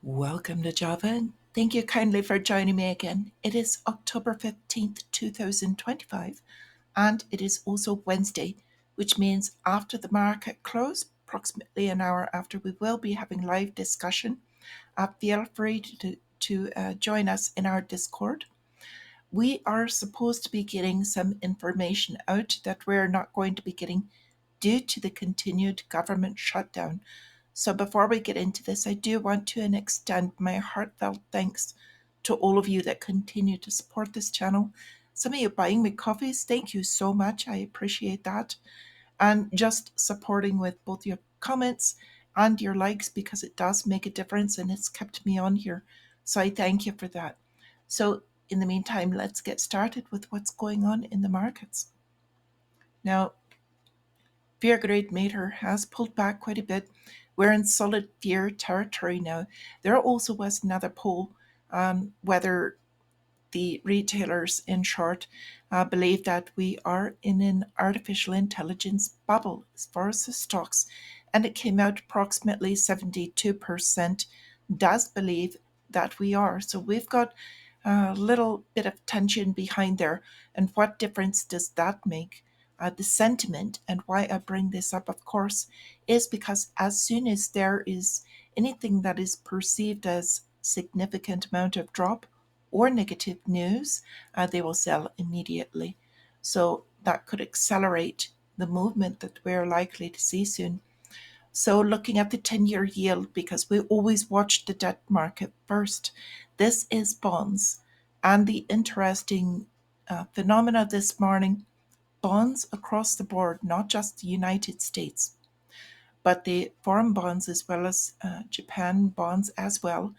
Welcome to Java, and thank you kindly for joining me again. It is October 15th, 2025, and it is also Wednesday, which means after the market close, approximately an hour after, we will be having live discussion. Feel free to join us in our Discord. We are supposed to be getting some information out that we're not going to be getting due to the continued government shutdown. So before we get into this, I do want to extend my heartfelt thanks to all of you that continue to support this channel. Some of you buying me coffees, thank you so much. I appreciate that. And just supporting with both your comments and your likes because it does make a difference and it's kept me on here. So I thank you for that. So in the meantime, let's get started with what's going on in the markets. Now, fear grade meter has pulled back quite a bit. We're in solid fear territory now. There also was another poll on whether the retailers, in short, believe that we are in an artificial intelligence bubble as far as the stocks. And it came out approximately 72% does believe that we are. So we've got a little bit of tension behind there. And what difference does that make? The sentiment, and why I bring this up, of course, is because as soon as there is anything that is perceived as significant amount of drop or negative news, they will sell immediately. So that could accelerate the movement that we're likely to see soon. So, looking at the 10-year yield, because we always watch the debt market first, this is bonds. And the interesting phenomena this morning, bonds across the board, not just the United States, but the foreign bonds as well as Japan bonds as well,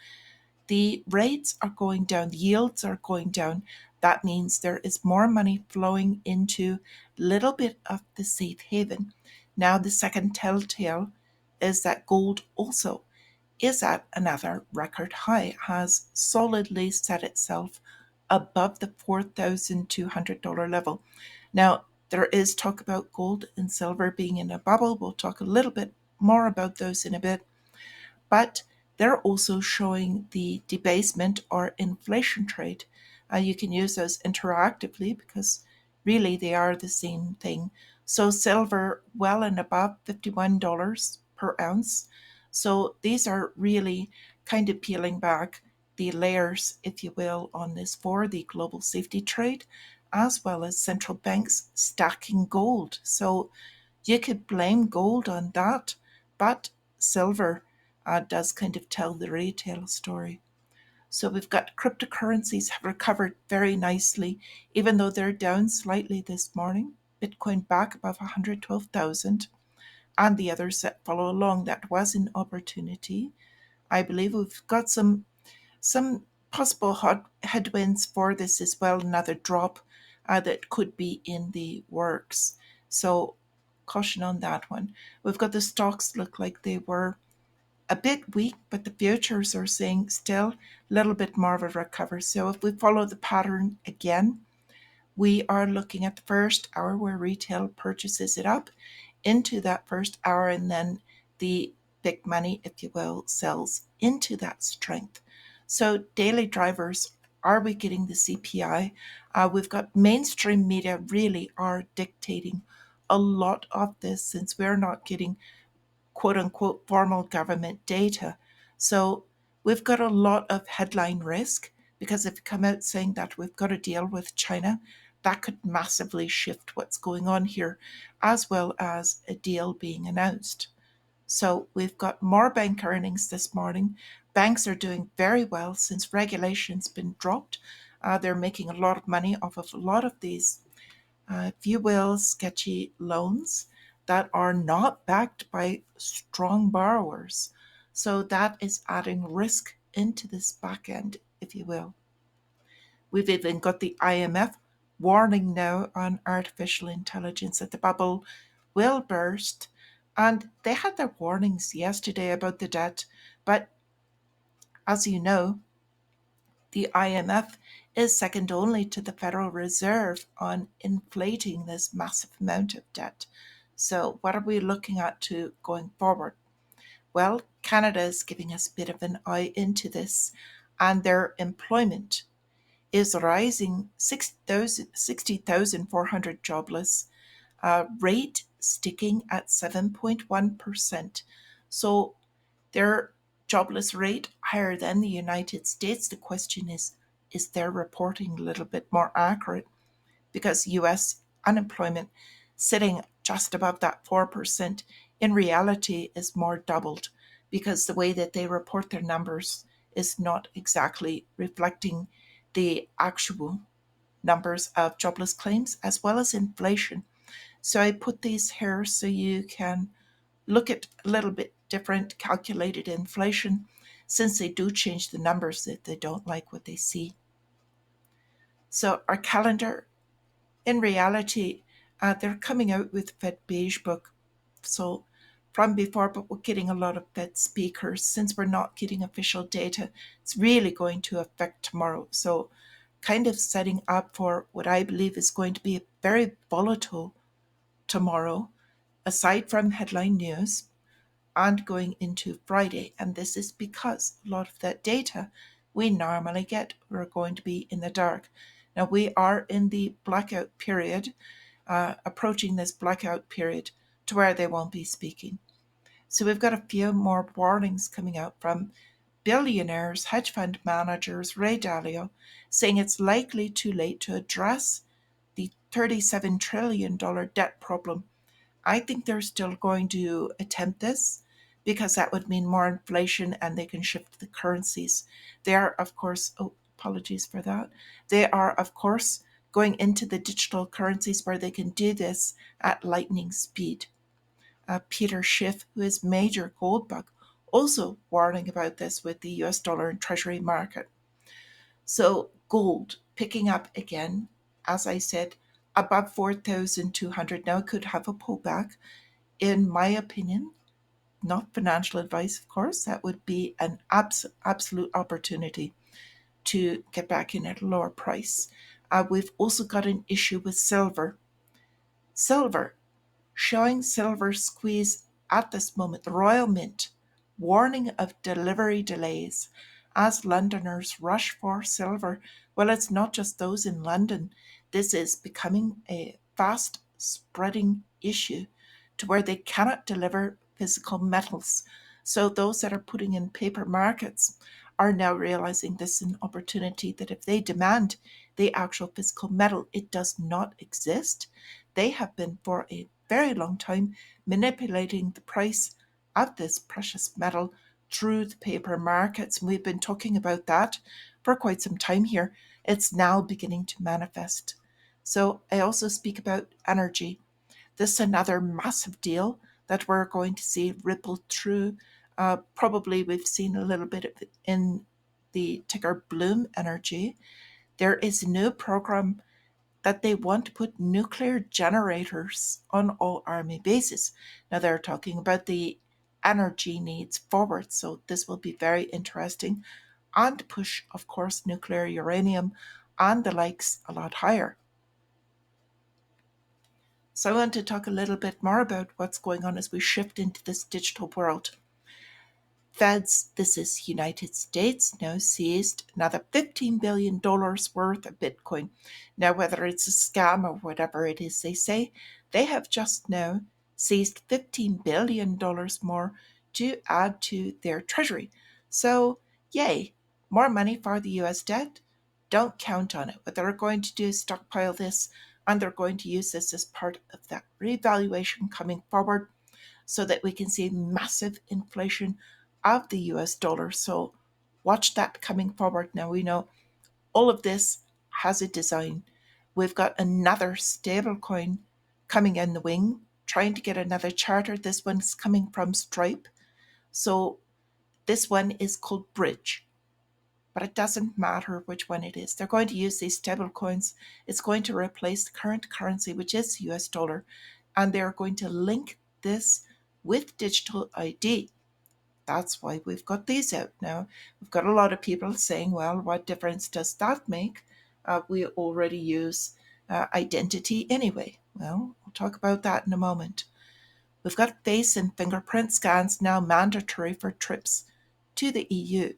the rates are going down, the yields are going down. That means there is more money flowing into a little bit of the safe haven. Now, the second telltale is that gold also is at another record high, has solidly set itself above the $4,200 level. Now, there is talk about gold and silver being in a bubble. We'll talk a little bit more about those in a bit. But they're also showing the debasement or inflation trade. You can use those interactively because really they are the same thing. So silver well and above $51 per ounce. So these are really kind of peeling back the layers, if you will, on this for the global safety trade, as well as central banks stacking gold. So you could blame gold on that, but silver does kind of tell the retail story. So we've got cryptocurrencies have recovered very nicely, even though they're down slightly this morning. Bitcoin back above 112,000, and the others that follow along. That was an opportunity. I believe we've got some possible headwinds for this as well. Another drop that could be in the works. So caution on that one. We've got the stocks look like they were a bit weak, but the futures are saying still a little bit more of a recovery. So if we follow the pattern again, we are looking at the first hour where retail purchases it up into that first hour, and then the big money, if you will, sells into that strength. So daily drivers, are we getting the CPI? We've got mainstream media really are dictating a lot of this since we're not getting quote unquote formal government data. So we've got a lot of headline risk because if you come out saying that we've got to deal with China, that could massively shift what's going on here, as well as a deal being announced. So we've got more bank earnings this morning. Banks are doing very well since regulation's been dropped. They're making a lot of money off of a lot of these if you will, sketchy loans that are not backed by strong borrowers. So that is adding risk into this back end, if you will. We've even got the IMF warning now on artificial intelligence that the bubble will burst. And they had their warnings yesterday about the debt. But as you know, the IMF is second only to the Federal Reserve on inflating this massive amount of debt. So, what are we looking at to going forward? Well, Canada is giving us a bit of an eye into this, and their employment is rising 60,400 jobless, rate sticking at 7.1%. So their jobless rate higher than the United States. The question is their reporting a little bit more accurate? Because US unemployment sitting just above that 4% in reality is more doubled, because the way that they report their numbers is not exactly reflecting the actual numbers of jobless claims as well as inflation. So I put these here so you can look at a little bit different calculated inflation, since they do change the numbers that they don't like what they see. So our calendar, in reality, they're coming out with Fed Beige Book. So from before, but we're getting a lot of Fed speakers. Since we're not getting official data, it's really going to affect tomorrow. So kind of setting up for what I believe is going to be a very volatile tomorrow, aside from headline news, and going into Friday. And this is because a lot of that data we normally get, we're going to be in the dark. Now we are in the blackout period, approaching this blackout period to where they won't be speaking. So we've got a few more warnings coming out from billionaires, hedge fund managers, Ray Dalio, saying it's likely too late to address the $37 trillion debt problem. I think they're still going to attempt this, because that would mean more inflation and they can shift the currencies. They are, of course, oh, apologies for that. They are, of course, going into the digital currencies where they can do this at lightning speed. Peter Schiff, who is major gold bug, also warning about this with the US dollar and treasury market. So gold picking up again, as I said, above 4,200. Now it could have a pullback. In my opinion, not financial advice, of course, that would be an absolute opportunity to get back in at a lower price. We've also got an issue with silver. Silver, showing silver squeeze at this moment. The Royal Mint warning of delivery delays as Londoners rush for silver. Well, it's not just those in London. This is becoming a fast spreading issue to where they cannot deliver physical metals. So those that are putting in paper markets are now realizing this is an opportunity, that if they demand the actual physical metal, it does not exist. They have been for a very long time manipulating the price of this precious metal through the paper markets. And we've been talking about that for quite some time here. It's now beginning to manifest. So I also speak about energy. This is another massive deal that we're going to see ripple through. Probably we've seen a little bit of it in the ticker Bloom Energy. There is a new program that they want to put nuclear generators on all army bases. Now they're talking about the energy needs forward, so this will be very interesting, and push, of course, nuclear uranium and the likes a lot higher. So I want to talk a little bit more about what's going on as we shift into this digital world. Feds, this is United States, now seized another $15 billion worth of Bitcoin. Now, whether it's a scam or whatever it is they say, they have just now seized $15 billion more to add to their treasury. So, yay, more money for the US debt. Don't count on it. What they're going to do is stockpile this, and they're going to use this as part of that revaluation coming forward, so that we can see massive inflation of the US dollar. So watch that coming forward. Now we know all of this has a design. We've got another stable coin coming in the wing, trying to get another charter. This one's coming from Stripe. So this one is called Bridge. But it doesn't matter which one it is. They're going to use these stable coins. It's going to replace the current currency, which is US dollar. And they're going to link this with digital ID. That's why we've got these out now. We've got a lot of people saying, well, what difference does that make? We already use identity anyway. Well, we'll talk about that in a moment. We've got face and fingerprint scans now mandatory for trips to the EU.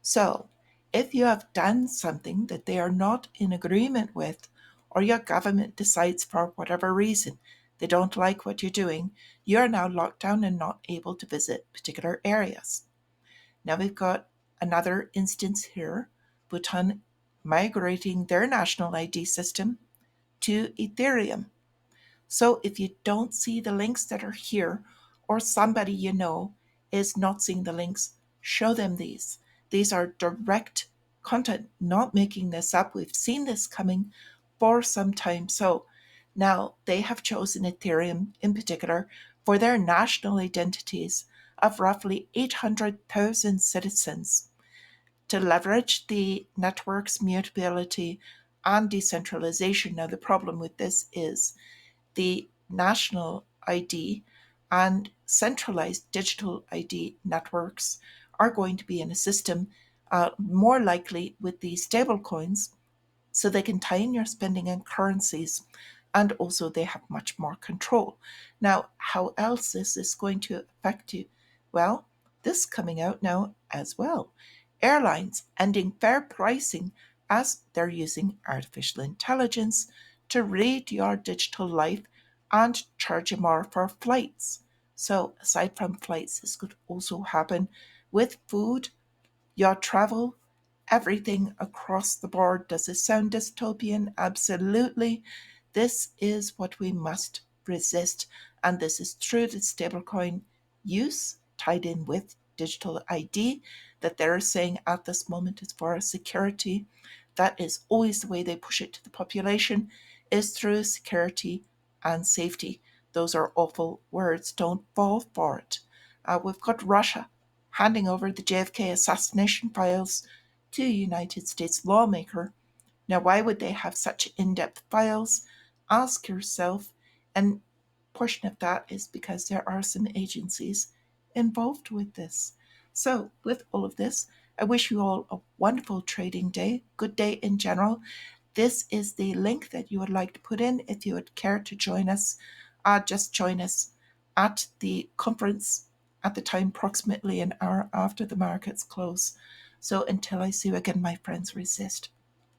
So, if you have done something that they are not in agreement with, or your government decides for whatever reason they don't like what you're doing, you are now locked down and not able to visit particular areas. Now we've got another instance here, Bhutan migrating their national ID system to Ethereum. So if you don't see the links that are here, or somebody you know is not seeing the links, show them these. These are direct content, not making this up. We've seen this coming for some time. So now they have chosen Ethereum in particular for their national identities of roughly 800,000 citizens to leverage the network's mutability and decentralization. Now, the problem with this is the national ID and centralized digital ID networks are going to be in a system more likely with the stablecoins, so they can tie in your spending and currencies, and also they have much more control. Now, how else is this going to affect you? Well, this is coming out now as well. Airlines ending fair pricing as they're using artificial intelligence to read your digital life and charge you more for flights. So, aside from flights, this could also happen with food, your travel, everything across the board. Does it sound dystopian? Absolutely. This is what we must resist. And this is through the stablecoin use tied in with digital ID that they're saying at this moment is for security. That is always the way they push it to the population, is through security and safety. Those are awful words. Don't fall for it. We've got Russia handing over the JFK assassination files to a United States lawmaker. Now, why would they have such in depth files? Ask yourself. And portion of that is because there are some agencies involved with this. So, with all of this, I wish you all a wonderful trading day, good day in general. This is the link that you would like to put in if you would care to join us. Just join us at the conference at the time approximately an hour after the markets close. So until I see you again, my friends, resist.